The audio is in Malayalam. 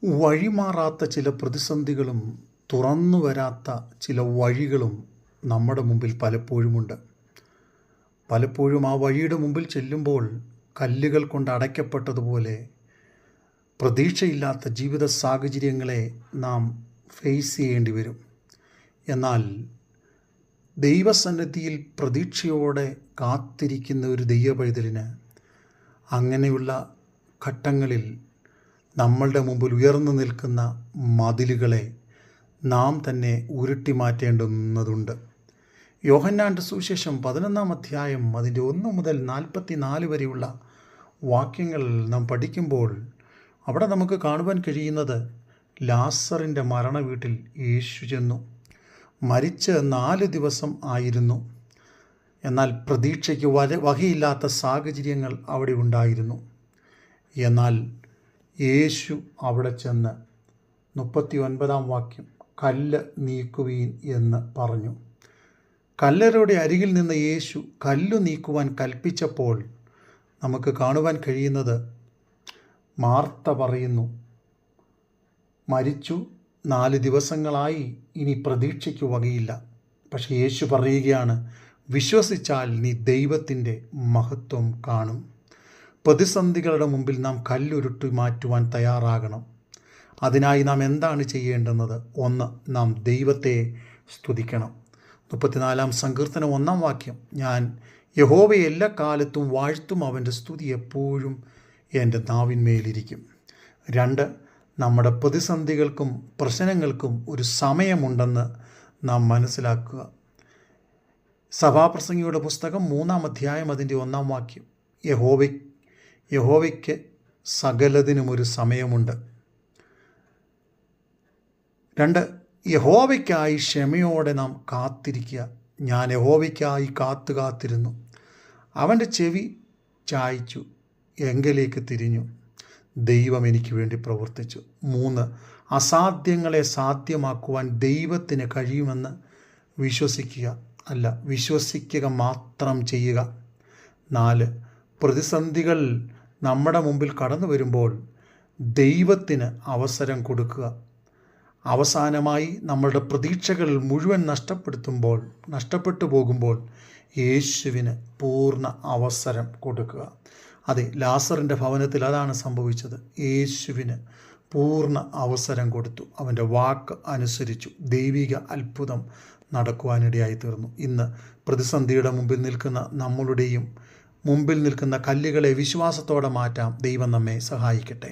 വഴിമാറാത്ത ചില പ്രതിസന്ധികളും തുറന്നു വരാത്ത ചില വഴികളും നമ്മുടെ മുമ്പിൽ പലപ്പോഴുമുണ്ട്. പലപ്പോഴും ആ വഴിയുടെ മുമ്പിൽ ചെല്ലുമ്പോൾ കല്ലുകൾ കൊണ്ട് അടയ്ക്കപ്പെട്ടതുപോലെ പ്രതീക്ഷയില്ലാത്ത ജീവിത സാഹചര്യങ്ങളെ നാം ഫേസ് ചെയ്യേണ്ടി വരും. എന്നാൽ ദൈവസന്നിധിയിൽ പ്രതീക്ഷയോടെ കാത്തിരിക്കുന്ന ഒരു ദൈവപൈതലിന് അങ്ങനെയുള്ള ഘട്ടങ്ങളിൽ നമ്മളുടെ മുമ്പിൽ ഉയർന്നു നിൽക്കുന്ന മതിലുകളെ നാം തന്നെ ഉരുട്ടി മാറ്റേണ്ടുന്നതുണ്ട്. യോഹന്നാൻ്റെ സുവിശേഷം 11-ാം അധ്യായം അതിൻ്റെ 1 മുതൽ 44 വരെയുള്ള വാക്യങ്ങൾ നാം പഠിക്കുമ്പോൾ അവിടെ നമുക്ക് കാണുവാൻ കഴിയുന്നത്, ലാസറിൻ്റെ മരണ വീട്ടിൽ യേശു ചെന്നു. മരിച്ച് 4 ദിവസം ആയിരുന്നു. എന്നാൽ പ്രതീക്ഷയ്ക്ക് വകയില്ലാത്ത സാഹചര്യങ്ങൾ അവിടെ ഉണ്ടായിരുന്നു. എന്നാൽ യേശു അവിടെ ചെന്ന് 39-ാം വാക്യം, കല്ല് നീക്കുവീൻ എന്ന് പറഞ്ഞു. കല്ലറയുടെ അരികിൽ നിന്ന് യേശു കല്ലു നീക്കുവാൻ കൽപ്പിച്ചപ്പോൾ നമുക്ക് കാണുവാൻ കഴിയുന്നത്, മാർത്ത പറയുന്നു, മരിച്ചു 4 ദിവസങ്ങളായി, ഇനി പ്രതീക്ഷയ്ക്ക് വകയില്ല. പക്ഷേ യേശു പറയുകയാണ്, വിശ്വസിച്ചാൽ നീ ദൈവത്തിൻ്റെ മഹത്വം കാണും. പ്രതിസന്ധികളുടെ മുമ്പിൽ നാം കല്ലുരുട്ടി മാറ്റുവാൻ തയ്യാറാകണം. അതിനായി നാം എന്താണ് ചെയ്യേണ്ടുന്നത്? 1, നാം ദൈവത്തെ സ്തുതിക്കണം. 34-ാം സങ്കീർത്തനം 1-ാം വാക്യം, ഞാൻ യഹോവയെ എല്ലാ കാലത്തും വാഴ്ത്തും, അവൻ്റെ സ്തുതി എപ്പോഴും എൻ്റെ നാവിന്മേലിരിക്കും. 2, നമ്മുടെ പ്രതിസന്ധികൾക്കും പ്രശ്നങ്ങൾക്കും ഒരു സമയമുണ്ടെന്ന് നാം മനസ്സിലാക്കുക. സഭാപ്രസംഗിയുടെ പുസ്തകം 3-ാം അധ്യായം അതിൻ്റെ 1-ാം വാക്യം, യഹോവയ്ക്ക് സകലതിനും ഒരു സമയമുണ്ട്. 2, യഹോവയ്ക്കായി ക്ഷമയോടെ നാം കാത്തിരിക്കുക. ഞാൻ യഹോവയ്ക്കായി കാത്തിരുന്നു, അവൻ്റെ ചെവി ചായ്ച്ചു, എങ്കിലേക്ക് തിരിഞ്ഞു, ദൈവം എനിക്ക് വേണ്ടി പ്രവർത്തിച്ചു. 3, അസാധ്യങ്ങളെ സാധ്യമാക്കുവാൻ ദൈവത്തിന് കഴിയുമെന്ന് വിശ്വസിക്കുക, അല്ല വിശ്വസിക്കുക മാത്രം ചെയ്യുക. 4, പ്രതിസന്ധികൾ നമ്മുടെ മുമ്പിൽ കടന്നു വരുമ്പോൾ ദൈവത്തിന് അവസരം കൊടുക്കുക. അവസാനമായി നമ്മളുടെ പ്രതീക്ഷകൾ മുഴുവൻ നഷ്ടപ്പെട്ടു പോകുമ്പോൾ യേശുവിന് പൂർണ്ണ അവസരം കൊടുക്കുക. അതെ, ലാസറിൻ്റെ ഭവനത്തിൽ അതാണ് സംഭവിച്ചത്. യേശുവിന് പൂർണ്ണ അവസരം കൊടുത്തു. അവൻ്റെ വാക്ക് അനുസരിച്ചു. ദൈവിക അത്ഭുതം നടക്കുവാനിടയായി തീർന്നു. ഇന്ന് പ്രതിസന്ധിയുടെ മുമ്പിൽ നിൽക്കുന്ന കല്ലുകളെ വിശ്വാസത്തോടെ മാറ്റാം. ദൈവം നമ്മെ സഹായിക്കട്ടെ.